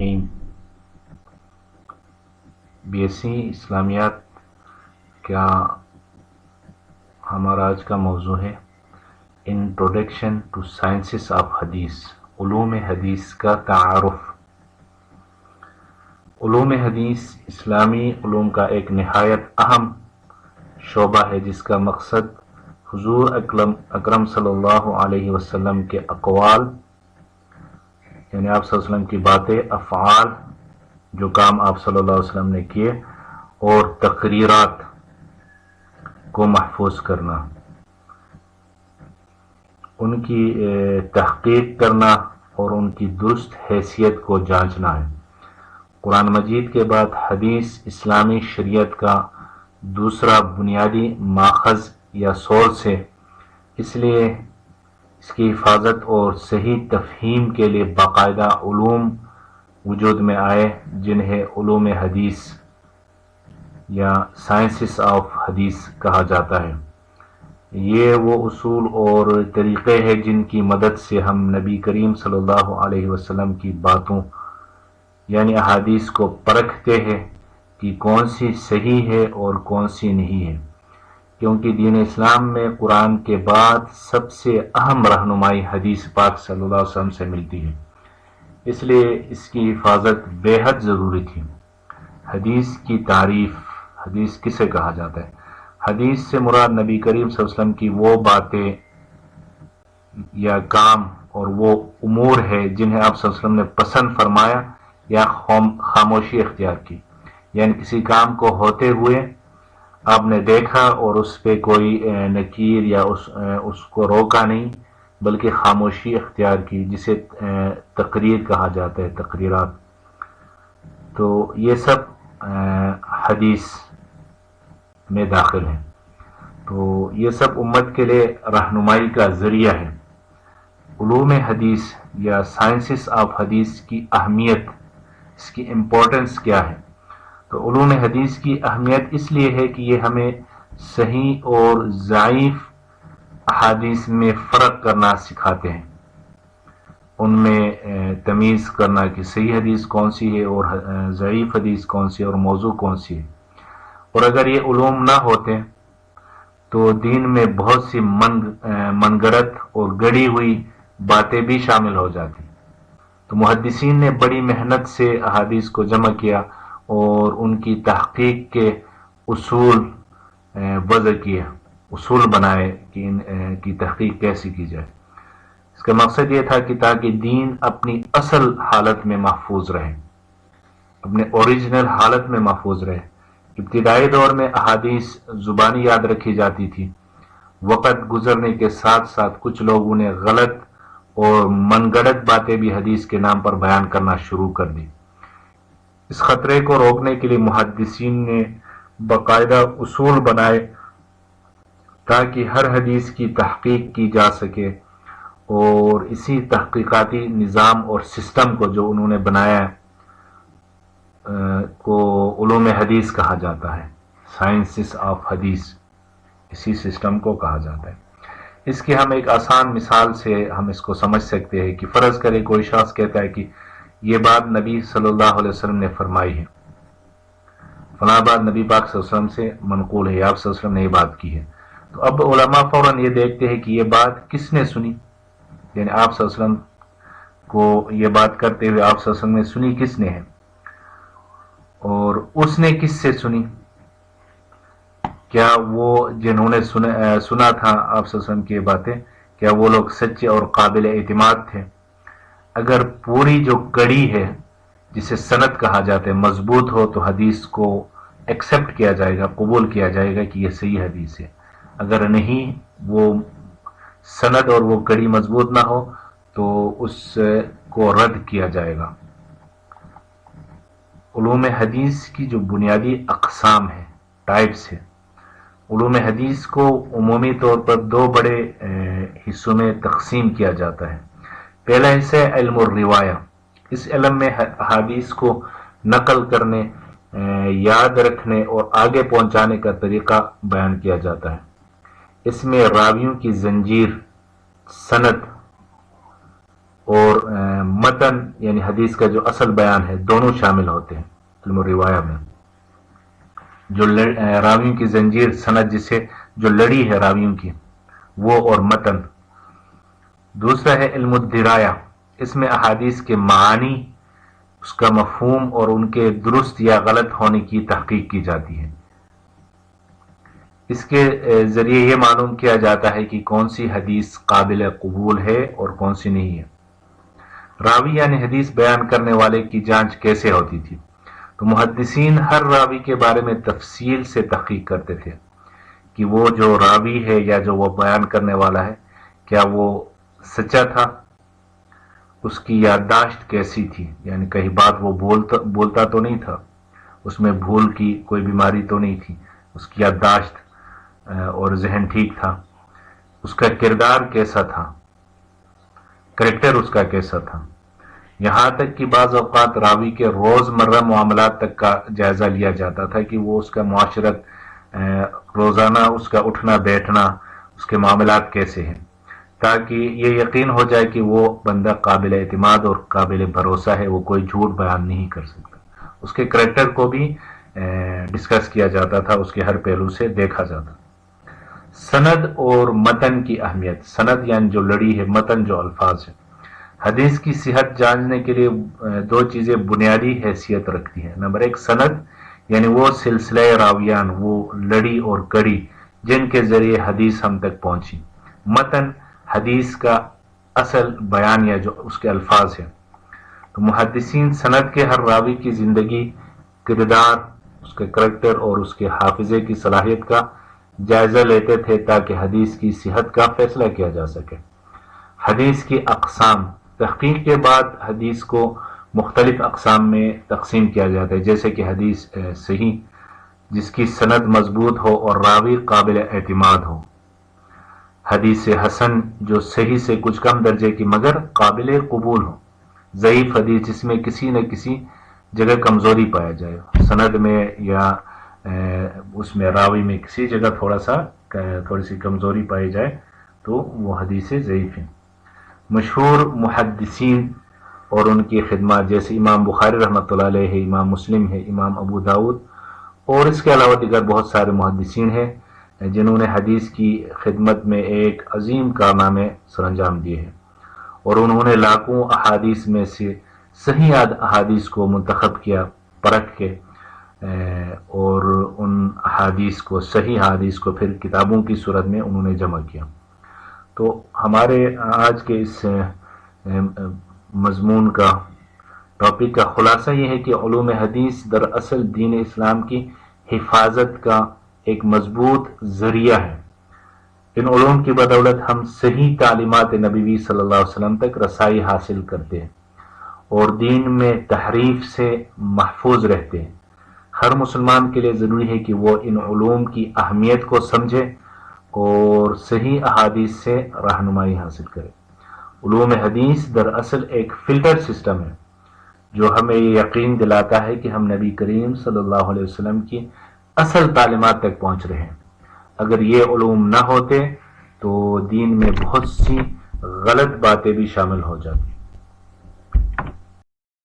الرحیم BSc اسلامیات کا ہمارا آج کا موضوع ہے انٹروڈکشن ٹو سائنسز آف حدیث، علوم حدیث کا تعارف۔ علوم حدیث اسلامی علوم کا ایک نہایت اہم شعبہ ہے جس کا مقصد حضور اکرم صلی اللہ علیہ وسلم کے اقوال، یعنی آپ صلی اللہ علیہ وسلم کی باتیں، افعال، جو کام آپ صلی اللہ علیہ وسلم نے کیے، اور تقریرات کو محفوظ کرنا، ان کی تحقیق کرنا اور ان کی درست حیثیت کو جانچنا ہے۔ قرآن مجید کے بعد حدیث اسلامی شریعت کا دوسرا بنیادی ماخذ یا سورس ہے، اس لیے اس کی حفاظت اور صحیح تفہیم کے لیے باقاعدہ علوم وجود میں آئے جنہیں علوم حدیث یا سائنسز آف حدیث کہا جاتا ہے۔ یہ وہ اصول اور طریقے ہیں جن کی مدد سے ہم نبی کریم صلی اللہ علیہ وسلم کی باتوں یعنی احادیث کو پرکھتے ہیں کہ کون سی صحیح ہے اور کون سی نہیں ہے، کیونکہ دین اسلام میں قرآن کے بعد سب سے اہم رہنمائی حدیث پاک صلی اللہ علیہ وسلم سے ملتی ہے، اس لیے اس کی حفاظت بے حد ضروری تھی۔ حدیث کی تعریف، حدیث کسے کہا جاتا ہے؟ حدیث سے مراد نبی کریم صلی اللہ علیہ وسلم کی وہ باتیں یا کام اور وہ امور ہے جنہیں آپ صلی اللہ علیہ وسلم نے پسند فرمایا یا خاموشی اختیار کی، یعنی کسی کام کو ہوتے ہوئے آپ نے دیکھا اور اس پہ کوئی نکیر یا اس کو روکا نہیں، بلکہ خاموشی اختیار کی، جسے تقریر کہا جاتا ہے، تقریرات۔ تو یہ سب حدیث میں داخل ہیں، تو یہ سب امت کے لیے رہنمائی کا ذریعہ ہے۔ علوم حدیث یا سائنسز آف حدیث کی اہمیت، اس کی امپورٹنس کیا ہے؟ تو علوم حدیث کی اہمیت اس لیے ہے کہ یہ ہمیں صحیح اور ضعیف احادیث میں فرق کرنا سکھاتے ہیں، ان میں تمیز کرنا کہ صحیح حدیث کون سی ہے اور ضعیف حدیث کون سی ہے اور موضوع کون سی ہے۔ اور اگر یہ علوم نہ ہوتے تو دین میں بہت سی من گڑت اور گڑی ہوئی باتیں بھی شامل ہو جاتی۔ تو محدثین نے بڑی محنت سے احادیث کو جمع کیا اور ان کی تحقیق کے اصول وضع کیے، اصول بنائے کہ ان کی تحقیق کیسے کی جائے۔ اس کا مقصد یہ تھا کہ تاکہ دین اپنی اصل حالت میں محفوظ رہے، اپنے اوریجنل حالت میں محفوظ رہے۔ ابتدائی دور میں احادیث زبانی یاد رکھی جاتی تھی، وقت گزرنے کے ساتھ ساتھ کچھ لوگوں نے غلط اور من گڑت باتیں بھی حدیث کے نام پر بیان کرنا شروع کر دی۔ اس خطرے کو روکنے کے لیے محدثین نے باقاعدہ اصول بنائے تاکہ ہر حدیث کی تحقیق کی جا سکے، اور اسی تحقیقاتی نظام اور سسٹم کو جو انہوں نے بنایا کو علوم حدیث کہا جاتا ہے، سائنسز آف حدیث، اسی سسٹم کو کہا جاتا ہے۔ اس کی ہم ایک آسان مثال سے ہم اس کو سمجھ سکتے ہیں کہ فرض کرے کوئی شخص کہتا ہے کہ یہ بات نبی صلی اللہ علیہ وسلم نے فرمائی ہے، فلاں بات نبی پاک صلی اللہ علیہ وسلم سے منقول ہے، آپ صلی اللہ علیہ وسلم نے یہ بات کی ہے۔ تو اب علماء فوراً یہ دیکھتے ہیں کہ یہ بات کس نے سنی، یعنی آپ صلی اللہ علیہ وسلم کو یہ بات کرتے ہوئے آپ صلی اللہ علیہ وسلم نے سنی کس نے ہے، اور اس نے کس سے سنی؟ کیا وہ جنہوں نے سنا تھا آپ صلی اللہ علیہ وسلم کی باتیں، کیا وہ لوگ سچے اور قابل اعتماد تھے؟ اگر پوری جو کڑی ہے جسے سند کہا جاتا ہے مضبوط ہو تو حدیث کو ایکسپٹ کیا جائے گا، قبول کیا جائے گا کہ یہ صحیح حدیث ہے۔ اگر نہیں، وہ سند اور وہ کڑی مضبوط نہ ہو تو اس کو رد کیا جائے گا۔ علوم حدیث کی جو بنیادی اقسام ہیں، ٹائپس ہیں، علوم حدیث کو عمومی طور پر دو بڑے حصوں میں تقسیم کیا جاتا ہے۔ پہلا حصہ ہے علم الروایہ، اس علم میں احادیث کو نقل کرنے، یاد رکھنے اور آگے پہنچانے کا طریقہ بیان کیا جاتا ہے۔ اس میں راویوں کی زنجیر، سند اور متن یعنی حدیث کا جو اصل بیان ہے دونوں شامل ہوتے ہیں علم الروایہ میں. جو راویوں کی زنجیر سند جسے جو لڑی ہے راویوں کی وہ اور متن. دوسرا ہے علم الدرایا، اس میں احادیث کے معانی، اس کا مفہوم اور ان کے درست یا غلط ہونے کی تحقیق کی جاتی ہے. اس کے ذریعے یہ معلوم کیا جاتا ہے کہ کون سی حدیث قابل قبول ہے اور کون سی نہیں ہے. راوی یعنی حدیث بیان کرنے والے کی جانچ کیسے ہوتی تھی؟ تو محدثین ہر راوی کے بارے میں تفصیل سے تحقیق کرتے تھے کہ وہ جو راوی ہے یا جو وہ بیان کرنے والا ہے کیا وہ سچا تھا، اس کی یادداشت کیسی تھی، یعنی کہیں بات وہ بولتا تو نہیں تھا، اس میں بھول کی کوئی بیماری تو نہیں تھی، اس کی یادداشت اور ذہن ٹھیک تھا، اس کا کردار کیسا تھا، کریکٹر اس کا کیسا تھا. یہاں تک کہ بعض اوقات راوی کے روز مرہ معاملات تک کا جائزہ لیا جاتا تھا کہ وہ اس کا معاشرت، روزانہ اس کا اٹھنا بیٹھنا، اس کے معاملات کیسے ہیں، تاکہ یہ یقین ہو جائے کہ وہ بندہ قابل اعتماد اور قابل بھروسہ ہے، وہ کوئی جھوٹ بیان نہیں کر سکتا. اس کے کریکٹر کو بھی ڈسکس کیا جاتا تھا، اس کے ہر پہلو سے دیکھا جاتا. سند اور متن کی اہمیت. سند یعنی جو لڑی ہے، متن جو الفاظ ہے. حدیث کی صحت جاننے کے لیے دو چیزیں بنیادی حیثیت رکھتی ہیں. نمبر ایک سند یعنی وہ سلسلہ راویان، وہ لڑی اور کڑی جن کے ذریعے حدیث ہم تک پہنچی. متن حدیث کا اصل بیان یا جو اس کے الفاظ ہیں. تو محدثین سند کے ہر راوی کی زندگی، کردار، اس کے کریکٹر اور اس کے حافظے کی صلاحیت کا جائزہ لیتے تھے تاکہ حدیث کی صحت کا فیصلہ کیا جا سکے. حدیث کی اقسام. تحقیق کے بعد حدیث کو مختلف اقسام میں تقسیم کیا جاتا ہے، جیسے کہ حدیث صحیح جس کی سند مضبوط ہو اور راوی قابل اعتماد ہو. حدیث حسن جو صحیح سے کچھ کم درجے کی مگر قابل قبول ہو. ضعیف حدیث جس میں کسی نہ کسی جگہ کمزوری پایا جائے، سند میں یا اس میں راوی میں کسی جگہ تھوڑی سی کمزوری پائی جائے تو وہ حدیث ضعیف ہیں. مشہور محدثین اور ان کی خدمات جیسے امام بخاری رحمۃ اللہ علیہ ہے، امام مسلم ہے، امام ابو داؤد اور اس کے علاوہ دیگر بہت سارے محدثین ہیں جنہوں نے حدیث کی خدمت میں ایک عظیم کارنامے سر انجام دیے ہیں، اور انہوں نے لاکھوں احادیث میں سے صحیح احادیث کو منتخب کیا پرکھ کے، اور ان احادیث کو، صحیح احادیث کو پھر کتابوں کی صورت میں انہوں نے جمع کیا. تو ہمارے آج کے اس مضمون کا ٹاپک کا خلاصہ یہ ہے کہ علوم حدیث دراصل دین اسلام کی حفاظت کا ایک مضبوط ذریعہ ہے. ان علوم کی بدولت ہم صحیح تعلیمات نبوی صلی اللہ علیہ وسلم تک رسائی حاصل کرتے ہیں اور دین میں تحریف سے محفوظ رہتے ہیں. ہر مسلمان کے لیے ضروری ہے کہ وہ ان علوم کی اہمیت کو سمجھے اور صحیح احادیث سے رہنمائی حاصل کرے. علوم حدیث دراصل ایک فلٹر سسٹم ہے جو ہمیں یہ یقین دلاتا ہے کہ ہم نبی کریم صلی اللہ علیہ وسلم کی اصل تعلیمات تک پہنچ رہے ہیں. اگر یہ علوم نہ ہوتے تو دین میں بہت سی غلط باتیں بھی شامل ہو جاتی.